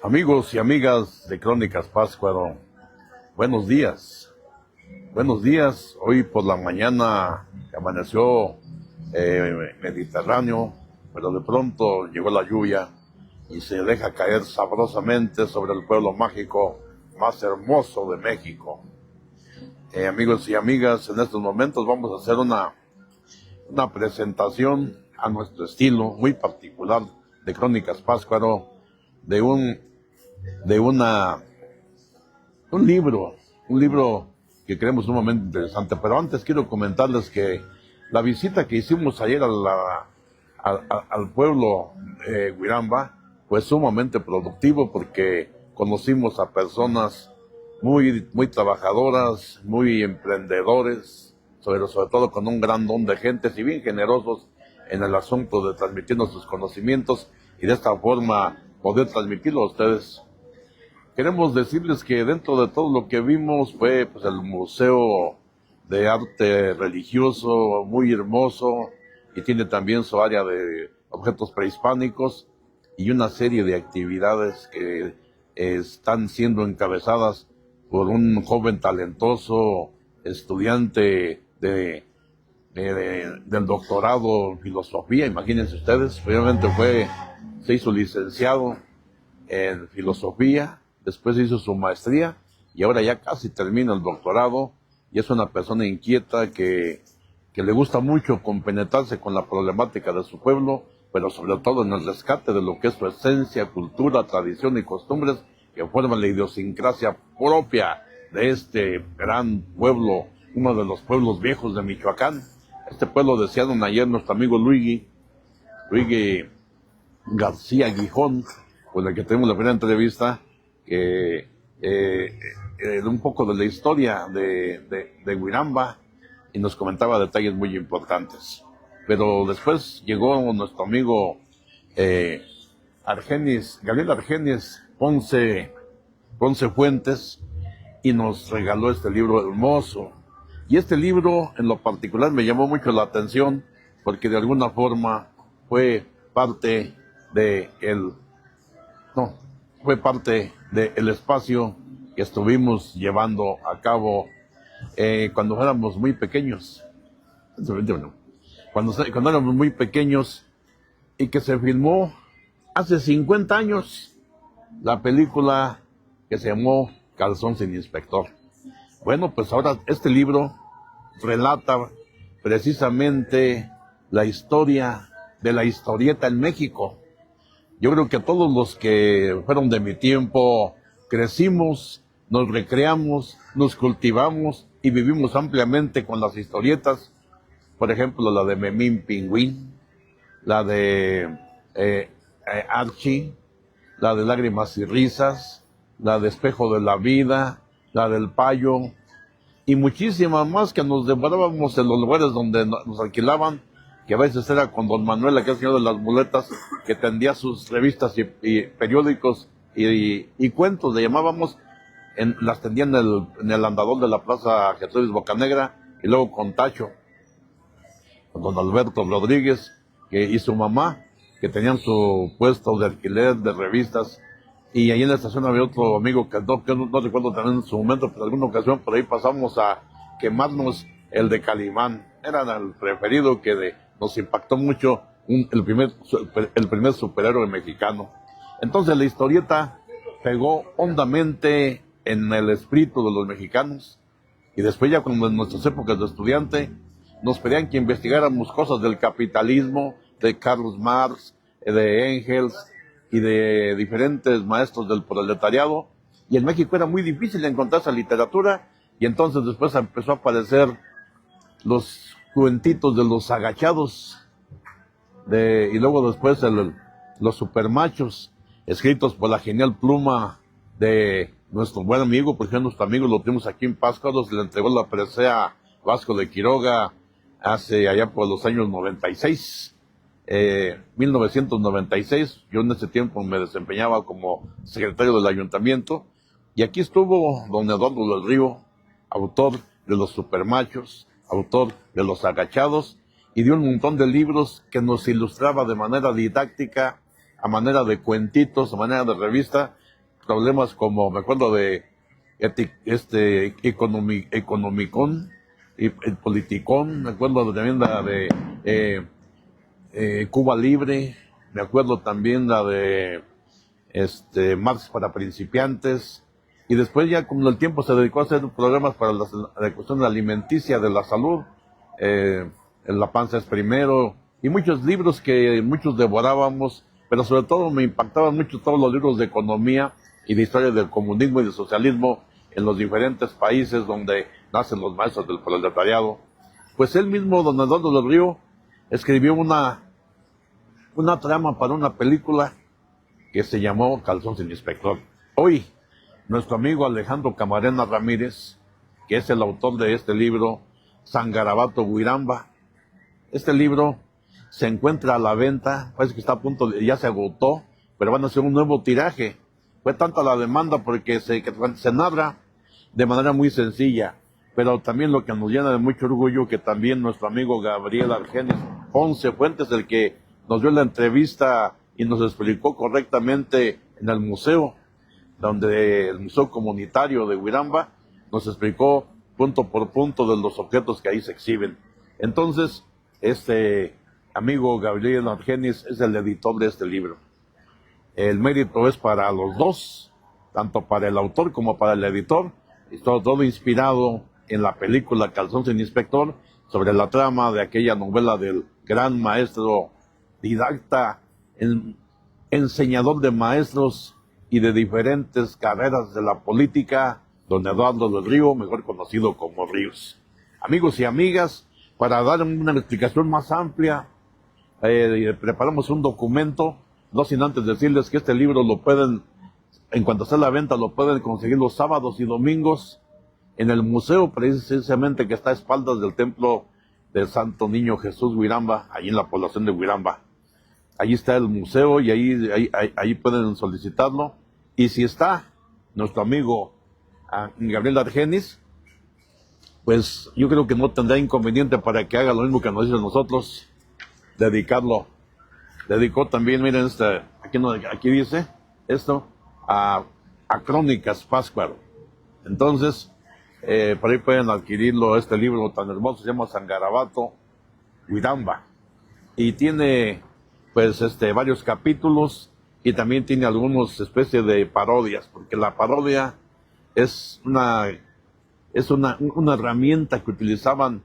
Amigos y amigas de Crónicas Pátzcuaro, buenos días. Buenos días. Hoy por la mañana amaneció mediterráneo, pero de pronto llegó la lluvia y se deja caer sabrosamente sobre el pueblo mágico más hermoso de México. Amigos y amigas, en estos momentos vamos a hacer una presentación a nuestro estilo muy particular de Crónicas Pátzcuaro, de un libro que creemos sumamente interesante. Pero antes quiero comentarles que la visita que hicimos ayer al pueblo de Huiramba fue sumamente productivo, porque conocimos a personas muy trabajadoras, muy emprendedores, sobre todo con un gran don de gentes y bien generosos en el asunto de transmitirnos sus conocimientos y de esta forma poder transmitirlo a ustedes. Queremos decirles que dentro de todo lo que vimos fue el Museo de Arte Religioso, muy hermoso, y tiene también su área de objetos prehispánicos y una serie de actividades que están siendo encabezadas por un joven talentoso estudiante del doctorado en filosofía. Imagínense ustedes, obviamente se hizo licenciado en filosofía, después hizo su maestría y ahora ya casi termina el doctorado, y es una persona inquieta que le gusta mucho compenetrarse con la problemática de su pueblo, pero sobre todo en el rescate de lo que es su esencia, cultura, tradición y costumbres que forman la idiosincrasia propia de este gran pueblo, uno de los pueblos viejos de Michoacán. Este pueblo, decían ayer nuestro amigo Luigi García Gijón, con el que tenemos la primera entrevista, un poco de la historia de Huiramba, y nos comentaba detalles muy importantes. Pero después llegó nuestro amigo Gabriel Argenis Ponce Fuentes, y nos regaló este libro hermoso. Y este libro en lo particular me llamó mucho la atención, porque de alguna forma fue parte del espacio que estuvimos llevando a cabo cuando éramos muy pequeños. Cuando éramos muy pequeños, y que se filmó hace 50 años la película que se llamó Calzón sin Inspector. Bueno, pues ahora este libro relata precisamente la historia de la historieta en México. Yo creo que todos los que fueron de mi tiempo crecimos, nos recreamos, nos cultivamos y vivimos ampliamente con las historietas. Por ejemplo, la de Memín Pingüín, la de Archie, la de Lágrimas y Risas, la de Espejo de la Vida, la del Payo, y muchísimas más que nos devorábamos en los lugares donde nos alquilaban, que a veces era con don Manuel, aquel señor de las muletas, que tendía sus revistas y periódicos y cuentos, le llamábamos, las tendía en el andador de la Plaza Jesús Bocanegra, y luego con Tacho, con don Alberto Rodríguez, y su mamá, que tenían su puesto de alquiler de revistas. Y ahí en la estación había otro amigo que no recuerdo también en su momento, pero en alguna ocasión por ahí pasamos a quemarnos el de Calimán. Era el preferido, que nos impactó mucho, el primer superhéroe mexicano. Entonces la historieta pegó hondamente en el espíritu de los mexicanos, y después, ya cuando en nuestras épocas de estudiante nos pedían que investigáramos cosas del capitalismo, de Karl Marx, de Engels y de diferentes maestros del proletariado, y en México era muy difícil encontrar esa literatura, y entonces después empezó a aparecer los cuentitos de los agachados, y luego después los supermachos, escritos por la genial pluma de nuestro buen amigo, porque nuestro amigo lo tenemos aquí en Pátzcuaro, se le entregó la presea Vasco de Quiroga allá por los años 96. 1996, yo en ese tiempo me desempeñaba como secretario del ayuntamiento, y aquí estuvo don Eduardo del Río, autor de Los Supermachos, autor de Los Agachados, y de un montón de libros que nos ilustraba de manera didáctica, a manera de cuentitos, a manera de revista, problemas como, me acuerdo de Economicón y el Politicón, me acuerdo también la de Cuba Libre, me acuerdo también la de Marx para principiantes, y después ya con el tiempo se dedicó a hacer programas para la cuestión alimenticia de la salud, La panza es primero, y muchos libros que muchos devorábamos, pero sobre todo me impactaban mucho todos los libros de economía y de historia del comunismo y del socialismo en los diferentes países donde nacen los maestros del proletariado. Pues él mismo, don Eduardo del Río, escribió una trama para una película que se llamó Calzón sin Inspector. Hoy, nuestro amigo Alejandro Camarena Ramírez, que es el autor de este libro, San Garabato Guiramba, este libro se encuentra a la venta, parece que está a punto ya se agotó, pero van a hacer un nuevo tiraje. Fue tanta la demanda porque se narra de manera muy sencilla, pero también lo que nos llena de mucho orgullo que también nuestro amigo Gabriel Argenis Ponce Fuentes, el que nos dio la entrevista y nos explicó correctamente en el museo, donde el Museo Comunitario de Guiramba nos explicó punto por punto de los objetos que ahí se exhiben. Entonces, amigo Gabriel Argenis es el editor de este libro. El mérito es para los dos, tanto para el autor como para el editor, y todo inspirado en la película Calzón sin Inspector, sobre la trama de aquella novela del gran maestro didacta, enseñador de maestros y de diferentes carreras de la política, don Eduardo del Río, mejor conocido como Ríos. Amigos y amigas, para dar una explicación más amplia, preparamos un documento, no sin antes decirles que este libro lo pueden, en cuanto esté a la venta, lo pueden conseguir los sábados y domingos en el museo, precisamente que está a espaldas del templo del Santo Niño Jesús Guiramba, allí en la población de Guiramba. Allí está el museo y ahí pueden solicitarlo. Y si está nuestro amigo Gabriel Argenis, pues yo creo que no tendrá inconveniente para que haga lo mismo que nos dice a nosotros, dedicarlo. Dedicó también, miren, aquí dice esto, a Crónicas Pátzcuaro. Entonces, por ahí pueden adquirirlo, este libro tan hermoso, se llama San Garabato Guiramba. Y tiene, pues, varios capítulos, y también tiene algunas especies de parodias, porque la parodia es una herramienta que utilizaban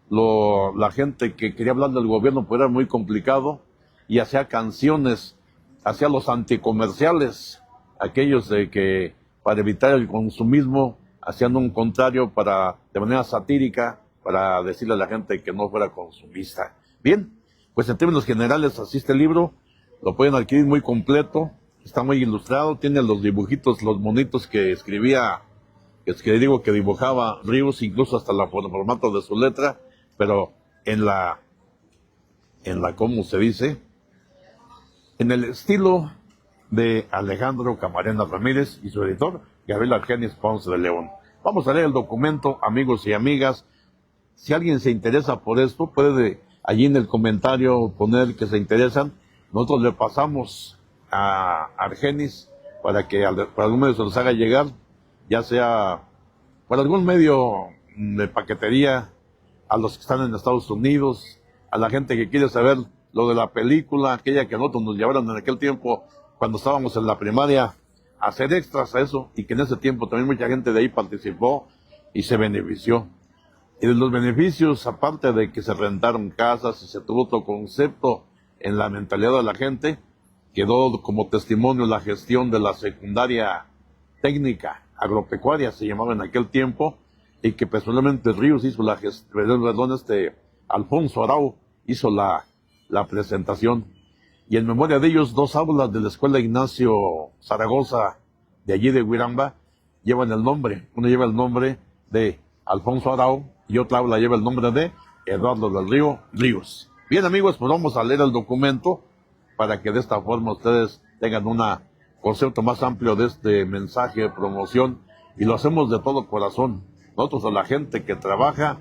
la gente que quería hablar del gobierno, pues era muy complicado, y hacía canciones, hacía los anticomerciales, aquellos de que para evitar el consumismo hacían un contrario de manera satírica para decirle a la gente que no fuera consumista. Bien, pues en términos generales así este libro, lo pueden adquirir muy completo, está muy ilustrado, tiene los dibujitos, los monitos que escribía, que digo que dibujaba Ríos, incluso hasta el formato de su letra, pero en la, ¿cómo se dice? En el estilo de Alejandro Camarena Ramírez y su editor, Gabriel Argenis Ponce de León. Vamos a leer el documento, amigos y amigas. Si alguien se interesa por esto, puede allí en el comentario poner que se interesan. Nosotros le pasamos a Argenis para que por algún medio se los haga llegar, ya sea por algún medio de paquetería, a los que están en Estados Unidos, a la gente que quiere saber lo de la película, aquella que nosotros nos llevaron en aquel tiempo, cuando estábamos en la primaria, a hacer extras a eso, y que en ese tiempo también mucha gente de ahí participó y se benefició. Y de los beneficios, aparte de que se rentaron casas y se tuvo otro concepto en la mentalidad de la gente, quedó como testimonio la gestión de la secundaria técnica agropecuaria, se llamaba en aquel tiempo, y que personalmente Ríos hizo la gestión, Alfonso Arau hizo la presentación. Y en memoria de ellos, 2 aulas de la Escuela Ignacio Zaragoza, de allí de Guiramba, llevan el nombre. Uno lleva el nombre de Alfonso Arau y otra aula lleva el nombre de Eduardo del Río Ríos. Bien, amigos, pues vamos a leer el documento para que de esta forma ustedes tengan un concepto más amplio de este mensaje de promoción, y lo hacemos de todo corazón. Nosotros, a la gente que trabaja,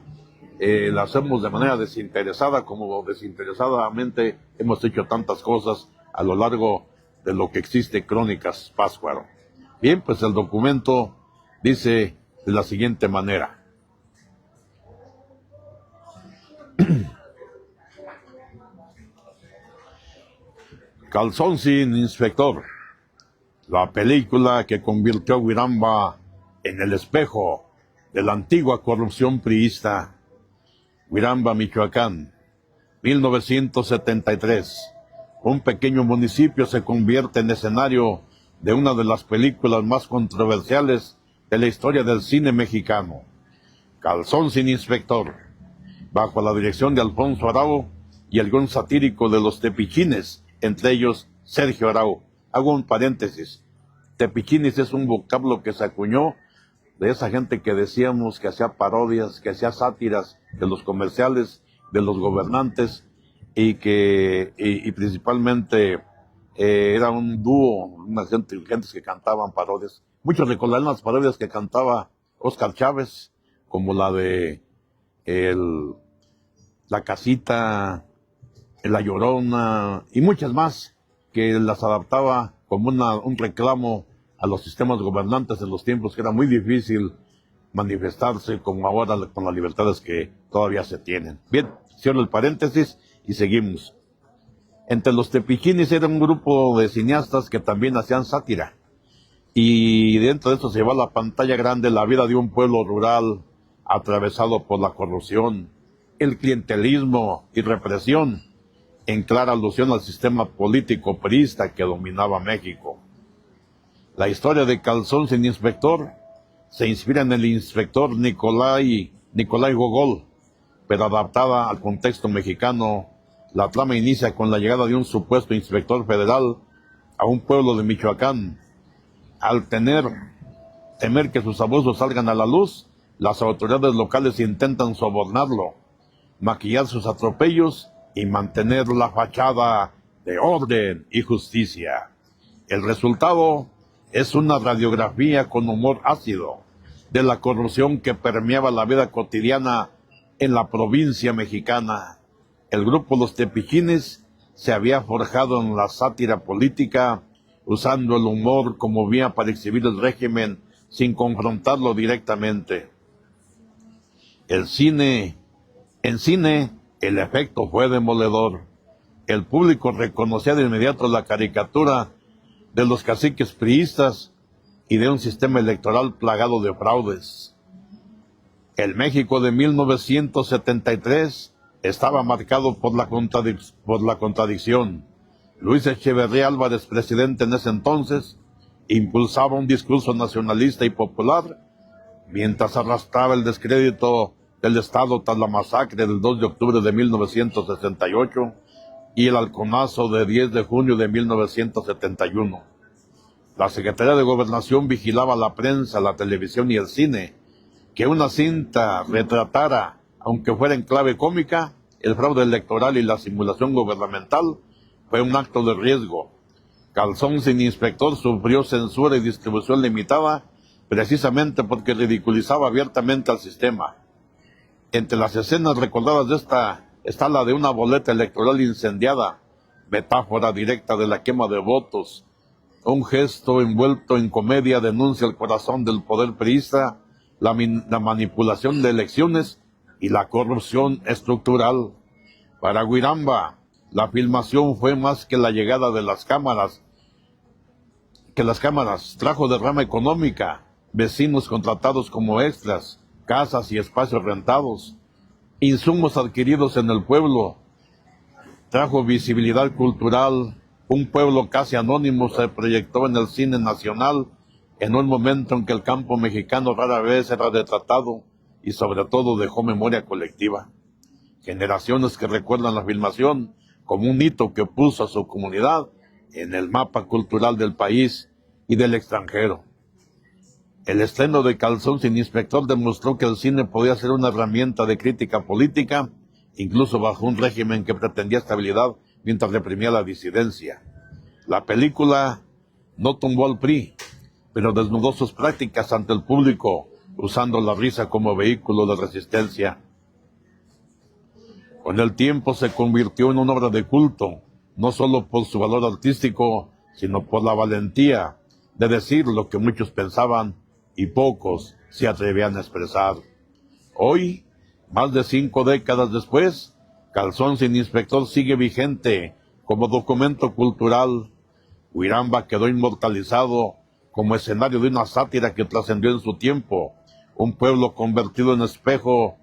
la hacemos de manera desinteresada, como desinteresadamente hemos hecho tantas cosas a lo largo de lo que existe Crónicas Pátzcuaro. Bien, pues el documento dice de la siguiente manera. Calzón sin inspector, la película que convirtió a Huiramba en el espejo de la antigua corrupción priista. Huiramba, Michoacán, 1973. Un pequeño municipio se convierte en escenario de una de las películas más controversiales de la historia del cine mexicano. Calzón sin inspector, bajo la dirección de Alfonso Arau y el guion satírico de los tepichines, entre ellos Sergio Arau. Hago un paréntesis. Tepichines es un vocablo que se acuñó de esa gente que decíamos que hacía parodias, que hacía sátiras de los comerciales, de los gobernantes, y que principalmente era un dúo, unas gentes que cantaban parodias. Muchos recordarán las parodias que cantaba Óscar Chávez, como la de La Casita, La Llorona, y muchas más, que las adaptaba como un reclamo a los sistemas gobernantes en los tiempos que era muy difícil manifestarse como ahora con las libertades que todavía se tienen. Bien, cierro el paréntesis y seguimos. Entre los tepichines era un grupo de cineastas que también hacían sátira. Y dentro de eso se llevó a la pantalla grande la vida de un pueblo rural atravesado por la corrupción, el clientelismo y represión, en clara alusión al sistema político priista que dominaba México. La historia de Calzón sin inspector se inspira en el inspector Nicolai Gogol, pero adaptada al contexto mexicano. La trama inicia con la llegada de un supuesto inspector federal a un pueblo de Michoacán. Al temer que sus abusos salgan a la luz, las autoridades locales intentan sobornarlo, maquillar sus atropellos y mantener la fachada de orden y justicia. El resultado es una radiografía con humor ácido de la corrupción que permeaba la vida cotidiana en la provincia mexicana. El grupo Los Tepichines se había forjado en la sátira política, usando el humor como vía para exhibir el régimen sin confrontarlo directamente. En cine, el efecto fue demoledor. El público reconocía de inmediato la caricatura de los caciques priistas y de un sistema electoral plagado de fraudes. El México de 1973 estaba marcado por la contradicción. Luis Echeverría Álvarez, presidente en ese entonces, impulsaba un discurso nacionalista y popular, mientras arrastraba el descrédito del Estado tras la masacre del 2 de octubre de 1968 y el halconazo de 10 de junio de 1971. La Secretaría de Gobernación vigilaba la prensa, la televisión y el cine. Que una cinta retratara, aunque fuera en clave cómica, el fraude electoral y la simulación gubernamental fue un acto de riesgo. Calzón sin inspector sufrió censura y distribución limitada precisamente porque ridiculizaba abiertamente al sistema. Entre las escenas recordadas de esta está la de una boleta electoral incendiada, metáfora directa de la quema de votos. Un gesto envuelto en comedia denuncia el corazón del poder priista, la manipulación de elecciones y la corrupción estructural. Para Huiramba, la filmación fue más que la llegada de las cámaras, trajo derrama económica, vecinos contratados como extras, casas y espacios rentados, insumos adquiridos en el pueblo, trajo visibilidad cultural. Un pueblo casi anónimo se proyectó en el cine nacional en un momento en que el campo mexicano rara vez era retratado y sobre todo dejó memoria colectiva. Generaciones que recuerdan la filmación como un hito que puso a su comunidad en el mapa cultural del país y del extranjero. El estreno de Calzón sin inspector demostró que el cine podía ser una herramienta de crítica política, incluso bajo un régimen que pretendía estabilidad mientras reprimía la disidencia. La película no tumbó al PRI, pero desnudó sus prácticas ante el público, usando la risa como vehículo de resistencia. Con el tiempo se convirtió en una obra de culto, no solo por su valor artístico, sino por la valentía de decir lo que muchos pensaban y pocos se atrevían a expresar. Hoy, más de 5 décadas después, Calzón sin Inspector sigue vigente como documento cultural. Huiramba quedó inmortalizado como escenario de una sátira que trascendió en su tiempo, un pueblo convertido en espejo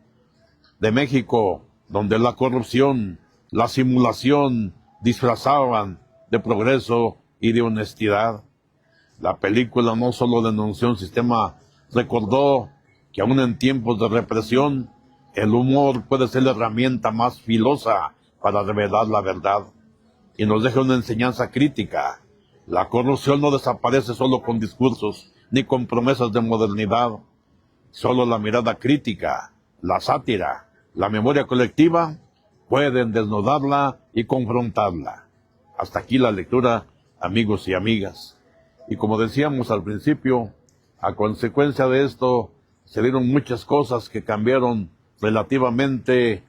de México, donde la corrupción, la simulación disfrazaban de progreso y de honestidad. La película no solo denunció un sistema, recordó que aún en tiempos de represión, el humor puede ser la herramienta más filosa para revelar la verdad. Y nos deja una enseñanza crítica. La corrupción no desaparece solo con discursos, ni con promesas de modernidad. Solo la mirada crítica, la sátira, la memoria colectiva pueden desnudarla y confrontarla. Hasta aquí la lectura, amigos y amigas. Y como decíamos al principio, a consecuencia de esto se dieron muchas cosas que cambiaron relativamente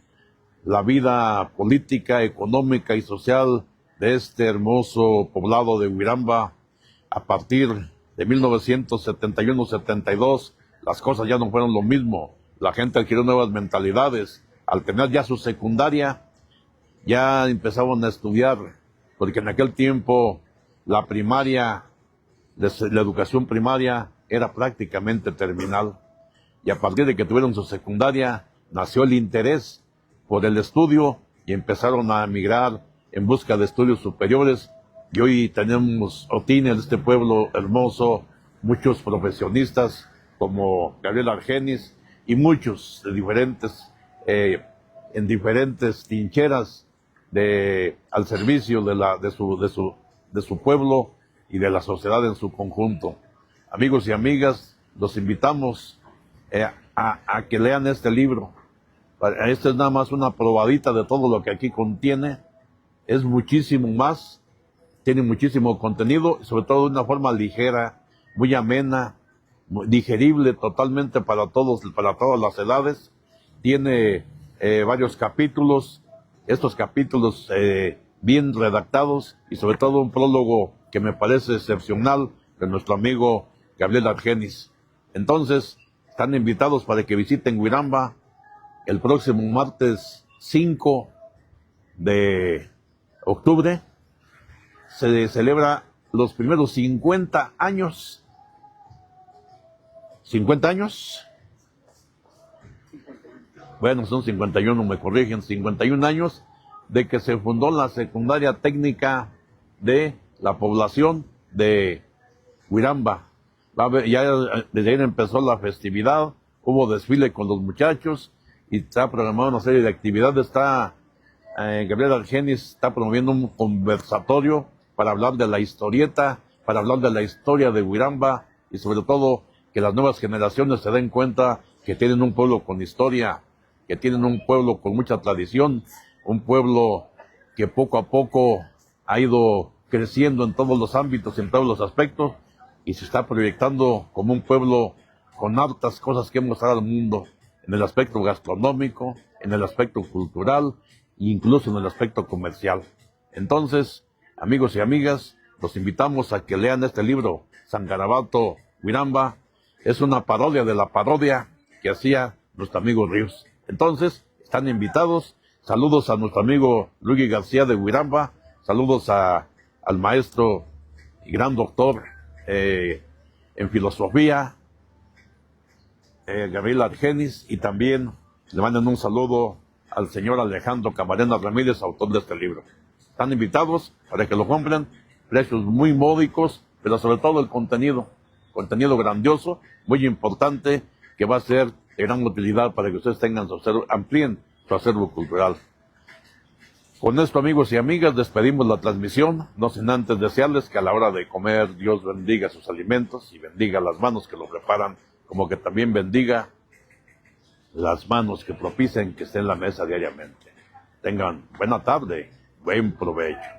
la vida política, económica y social de este hermoso poblado de Huiramba. A partir de 1971-72, las cosas ya no fueron lo mismo. La gente adquirió nuevas mentalidades. Al tener ya su secundaria, ya empezaban a estudiar, porque en aquel tiempo la primaria, la educación primaria era prácticamente terminal. Y a partir de que tuvieron su secundaria, nació el interés por el estudio y empezaron a emigrar en busca de estudios superiores. Y hoy tenemos, o tiene en este pueblo hermoso, muchos profesionistas como Gabriel Argenis y muchos de diferentes, en diferentes trincheras al servicio de su pueblo y de la sociedad en su conjunto. Amigos y amigas, los invitamos a que lean este libro. Este es nada más una probadita de todo lo que aquí contiene. Es muchísimo más, tiene muchísimo contenido, sobre todo de una forma ligera, muy amena, digerible totalmente para todos, para todas las edades. Tiene varios capítulos, estos capítulos bien redactados y sobre todo un prólogo que me parece excepcional de nuestro amigo Gabriel Argenis. Entonces, están invitados para que visiten Huiramba el próximo martes 5 de octubre. Se celebra los primeros 50 años. ¿50 años? Bueno, son 51, me corrigen, 51 años de que se fundó la secundaria técnica de la población de Huiramba. Ya desde ahí empezó la festividad, hubo desfile con los muchachos y está programada una serie de actividades. Gabriel Argenis está promoviendo un conversatorio para hablar de la historieta, para hablar de la historia de Huiramba y sobre todo que las nuevas generaciones se den cuenta que tienen un pueblo con historia, que tienen un pueblo con mucha tradición, un pueblo que poco a poco ha ido creciendo en todos los ámbitos, en todos los aspectos, y se está proyectando como un pueblo con hartas cosas que mostrar al mundo, en el aspecto gastronómico, en el aspecto cultural e incluso en el aspecto comercial. Entonces, amigos y amigas, los invitamos a que lean este libro, San Garabato Huiramba. Es una parodia de la parodia que hacía nuestro amigo Ríos. Entonces, están invitados. Saludos a nuestro amigo Luigi García de Huiramba. Saludos al maestro y gran doctor en filosofía, Gabriel Argenis, y también le mandan un saludo al señor Alejandro Camarena Ramírez, autor de este libro. Están invitados para que lo compren, precios muy módicos, pero sobre todo el contenido grandioso, muy importante, que va a ser de gran utilidad para que ustedes tengan amplíen su acervo cultural. Con esto, amigos y amigas, despedimos la transmisión, no sin antes desearles que a la hora de comer Dios bendiga sus alimentos y bendiga las manos que lo preparan, como que también bendiga las manos que propicien que estén en la mesa diariamente. Tengan buena tarde, buen provecho.